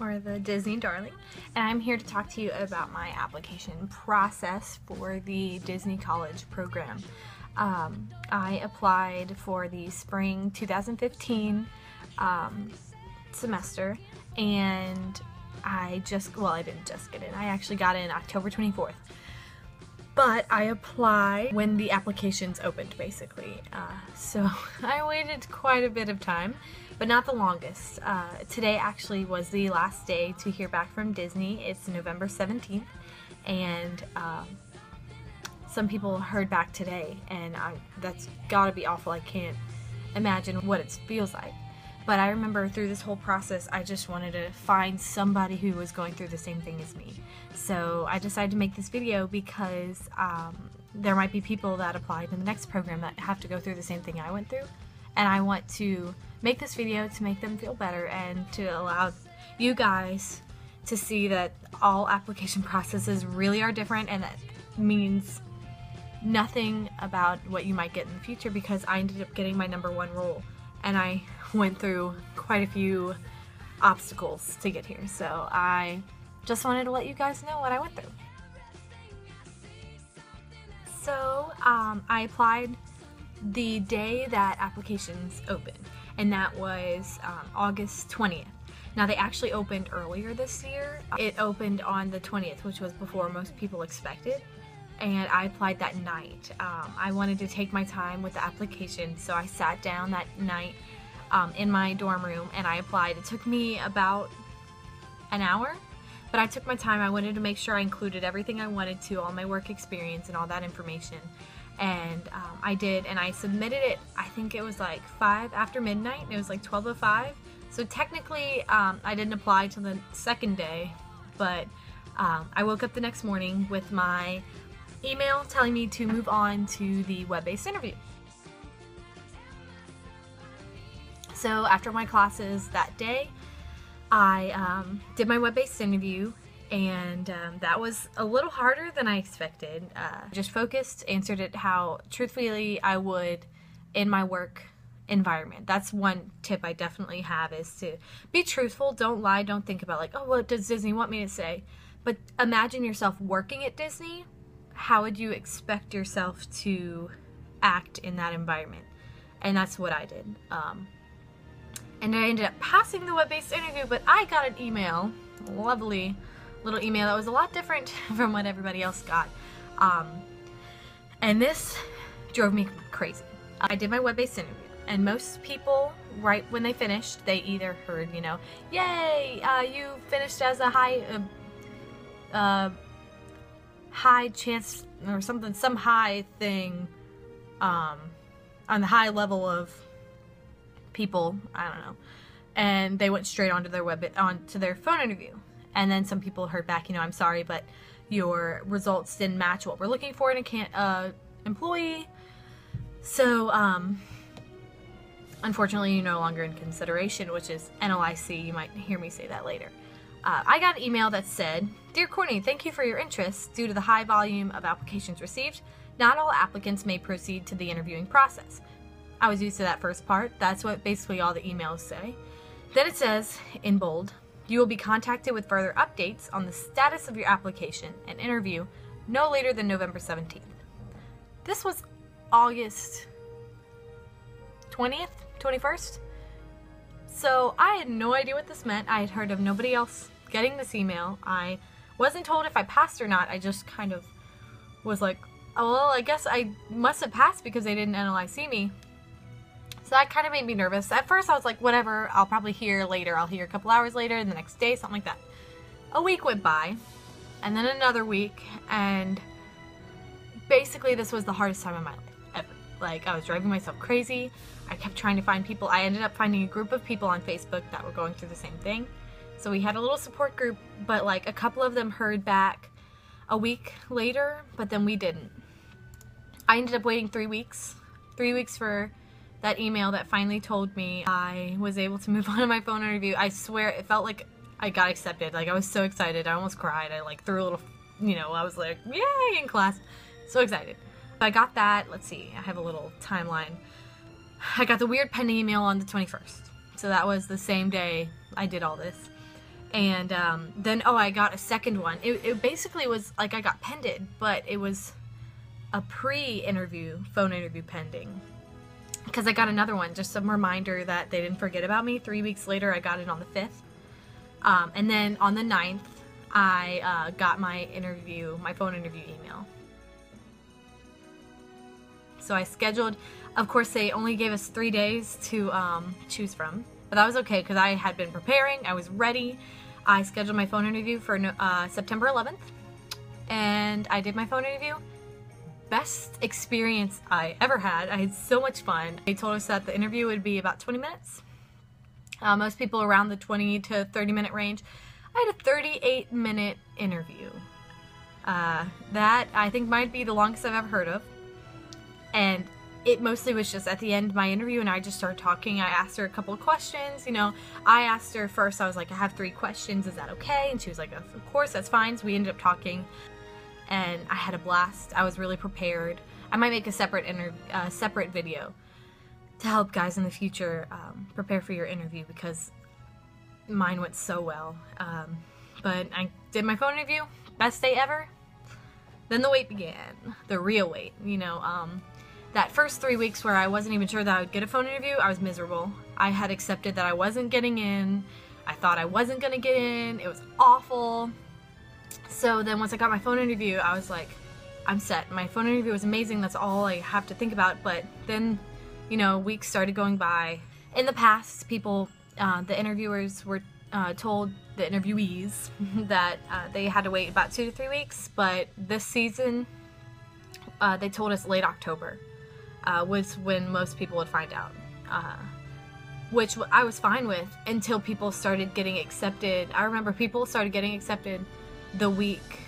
or the Disney darling, and I'm here to talk to you about my application process for the Disney College program. I applied for the spring 2015 semester, and I didn't just get in. I actually got in October 24th. But I applied when the applications opened, basically. So I waited quite a bit of time, but not the longest. Today actually was the last day to hear back from Disney. It's November 17th, and some people heard back today, and that's gotta be awful. I can't imagine what it feels like. But I remember through this whole process, I just wanted to find somebody who was going through the same thing as me. So I decided to make this video because there might be people that applied in the next program that have to go through the same thing I went through. And I want to make this video to make them feel better and to allow you guys to see that all application processes really are different, and that means nothing about what you might get in the future, because I ended up getting my #1 role. And I went through quite a few obstacles to get here, so I just wanted to let you guys know what I went through. So I applied the day that applications opened, and that was August 20th. Now, they actually opened earlier this year. It opened on the 20th, which was before most people expected, and I applied that night. I wanted to take my time with the application, so I sat down that night in my dorm room and I applied. It took me about an hour, but I took my time. I wanted to make sure I included everything I wanted to, all my work experience and all that information, and I did, and I submitted it. I think it was like 5 after midnight. It was like 12:05, so technically I didn't apply till the second day, but I woke up the next morning with my email telling me to move on to the web-based interview. So after my classes that day, I did my web-based interview, and that was a little harder than I expected. Just focused, answered it how truthfully I would in my work environment. That's one tip I definitely have, is to be truthful. Don't lie. Don't think about like, oh, what does Disney want me to say? But imagine yourself working at Disney. How would you expect yourself to act in that environment? And that's what I did. And I ended up passing the web-based interview, but I got an email, a lovely little email that was a lot different from what everybody else got. And this drove me crazy. I did my web-based interview, and most people, right when they finished, they either heard, you know, yay, you finished as a high chance or something, some high thing on the high level of people, I don't know, and they went straight onto their phone interview. And then some people heard back, you know, I'm sorry, but your results didn't match what we're looking for in a employee, so unfortunately you're no longer in consideration, which is NLIC. You might hear me say that later. I got an email that said, "Dear Courtney, thank you for your interest. Due to the high volume of applications received, not all applicants may proceed to the interviewing process." I was used to that first part. That's what basically all the emails say. Then it says, in bold, "You will be contacted with further updates on the status of your application and interview no later than November 17th. This was August 20th, 21st. So I had no idea what this meant. I had heard of nobody else getting this email. I wasn't told if I passed or not. I just kind of was like, oh, well, I guess I must have passed because they didn't NLIC me. So that kind of made me nervous. At first I was like, whatever, I'll probably hear later. I'll hear a couple hours later, the next day, something like that. A week went by, and then another week, and basically this was the hardest time of my life ever. Like, I was driving myself crazy. I kept trying to find people. I ended up finding a group of people on Facebook that were going through the same thing. So we had a little support group, but like a couple of them heard back a week later, but then we didn't. I ended up waiting 3 weeks. 3 weeks for that email that finally told me I was able to move on to my phone interview. I swear it felt like I got accepted. Like, I was so excited. I almost cried. I like threw a little, you know, I was like, yay, in class. So excited. But I got that. Let's see. I have a little timeline. I got the weird pending email on the 21st. So that was the same day I did all this. And then, oh, I got a second one. It basically was like I got pended, but it was a pre-interview, phone interview pending. Because I got another one, just some reminder that they didn't forget about me. 3 weeks later, I got it on the 5th. And then on the 9th, I got my phone interview email. So I scheduled, of course they only gave us 3 days to choose from. But that was okay because I had been preparing, I was ready. I scheduled my phone interview for September 11th. And I did my phone interview. Best experience I ever had. I had so much fun. They told us that the interview would be about 20 minutes. Most people around the 20 to 30 minute range. I had a 38-minute interview. That I think might be the longest I've ever heard of. And it mostly was just at the end of my interview and I just started talking. I asked her a couple of questions, you know. I asked her first, I was like, I have 3 questions, is that okay? And she was like, of course, that's fine. So we ended up talking. And I had a blast. I was really prepared. I might make a separate video to help guys in the future prepare for your interview because mine went so well. But I did my phone interview, best day ever. Then the wait began, the real wait. You know, that first 3 weeks where I wasn't even sure that I would get a phone interview, I was miserable. I had accepted that I wasn't getting in. I thought I wasn't gonna get in. It was awful. So then once I got my phone interview, I was like, I'm set. My phone interview was amazing. That's all I have to think about. But then, you know, weeks started going by. In the past, people, the interviewers were told the interviewees that they had to wait about 2 to 3 weeks. But this season, they told us late October was when most people would find out. Which I was fine with until people started getting accepted. I remember people started getting accepted the week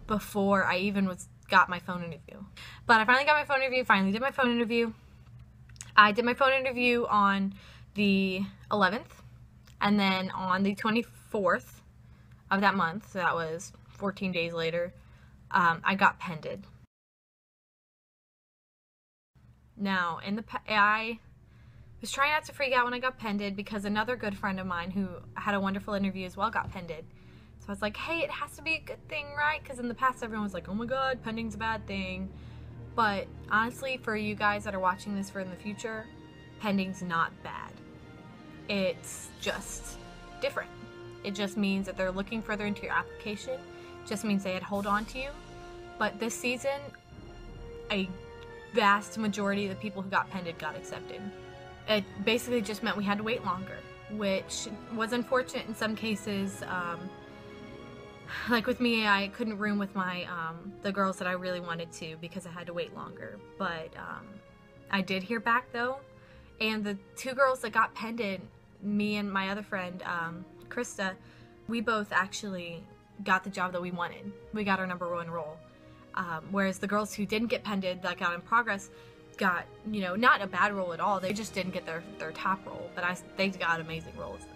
before I even got my phone interview. But I finally got my phone interview, finally did my phone interview. I did my phone interview on the 11th, and then on the 24th of that month, so that was 14 days later, I got pended. Now, I was trying not to freak out when I got pended because another good friend of mine who had a wonderful interview as well got pended. So I was like, hey, it has to be a good thing, right? Because in the past, everyone was like, oh my god, pending's a bad thing. But honestly, for you guys that are watching this for in the future, pending's not bad. It's just different. It just means that they're looking further into your application. It just means they had hold on to you. But this season, a vast majority of the people who got pended got accepted. It basically just meant we had to wait longer, which was unfortunate in some cases. Like with me, I couldn't room with my the girls that I really wanted to because I had to wait longer. But I did hear back though, and the 2 girls that got pended, me and my other friend, Krista, we both actually got the job that we wanted. We got our #1 role. Whereas the girls who didn't get pended, that got in progress, got, you know, not a bad role at all. They just didn't get their top role, but they got amazing roles though.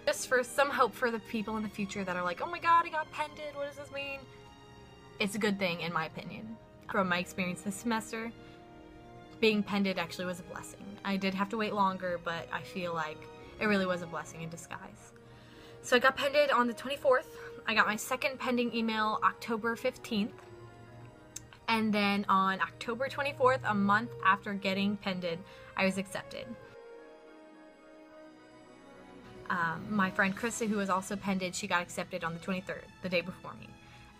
Just for some hope for the people in the future that are like, oh my god, I got pended, what does this mean? It's a good thing, in my opinion. From my experience this semester, being pended actually was a blessing. I did have to wait longer, but I feel like it really was a blessing in disguise. So I got pended on the 24th. I got my second pending email October 15th. And then on October 24th, a month after getting pended, I was accepted. My friend Krista, who was also pended, she got accepted on the 23rd, the day before me.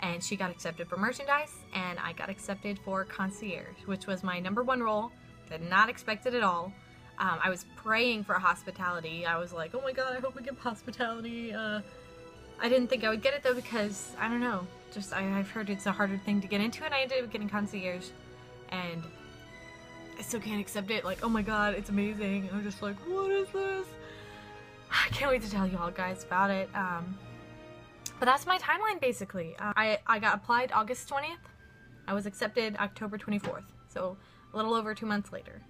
And she got accepted for merchandise, and I got accepted for concierge, which was my #1 role. Did not expect it at all. I was praying for hospitality. I was like, oh my god, I hope I get hospitality. I didn't think I would get it though because, I don't know, just I've heard it's a harder thing to get into, and I ended up getting concierge, and I still can't accept it. Like, oh my god, it's amazing. I'm just like, what is this? I can't wait to tell you all guys about it. But that's my timeline basically. I got applied August 20th. I was accepted October 24th. So a little over 2 months later.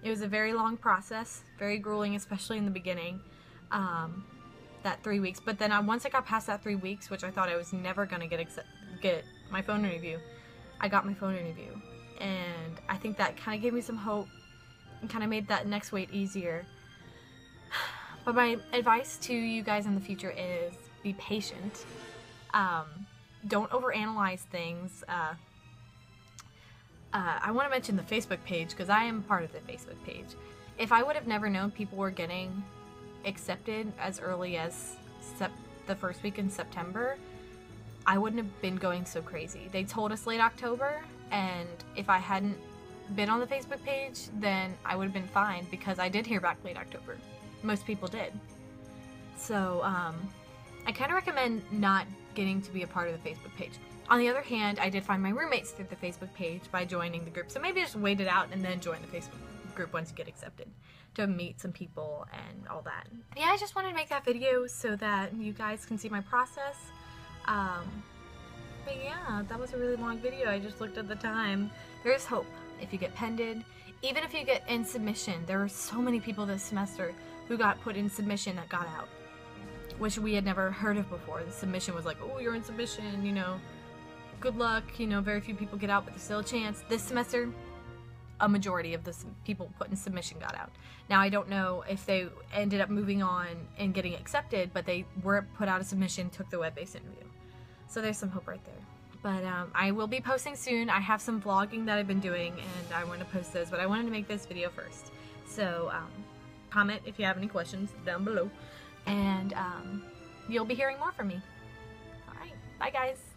It was a very long process, very grueling, especially in the beginning. That 3 weeks. But then once I got past that 3 weeks, which I thought I was never gonna get my phone interview, I got my phone interview. And I think that kind of gave me some hope and kind of made that next wait easier. But my advice to you guys in the future is be patient. Don't overanalyze things. I want to mention the Facebook page because I am part of the Facebook page. If I would have never known people were getting accepted as early as the first week in September, I wouldn't have been going so crazy. They told us late October, and if I hadn't been on the Facebook page, then I would have been fine because I did hear back late October. Most people did. So I kind of recommend not getting to be a part of the Facebook page. On the other hand, I did find my roommates through the Facebook page by joining the group. So maybe just wait it out and then join the Facebook group once you get accepted to meet some people and all that. Yeah, I just wanted to make that video so that you guys can see my process. But yeah, that was a really long video. I just looked at the time. There is hope if you get pended. Even if you get in submission, there were so many people this semester who got put in submission that got out, which we had never heard of before. The submission was like, oh, you're in submission, you know, good luck, you know, very few people get out, but there's still a chance. This semester, a majority of the people put in submission got out. Now, I don't know if they ended up moving on and getting accepted, but they were put out a submission, took the web-based interview. So there's some hope right there. But I will be posting soon. I have some vlogging that I've been doing, and I want to post those, but I wanted to make this video first. So comment if you have any questions down below, and you'll be hearing more from me. Alright, bye guys!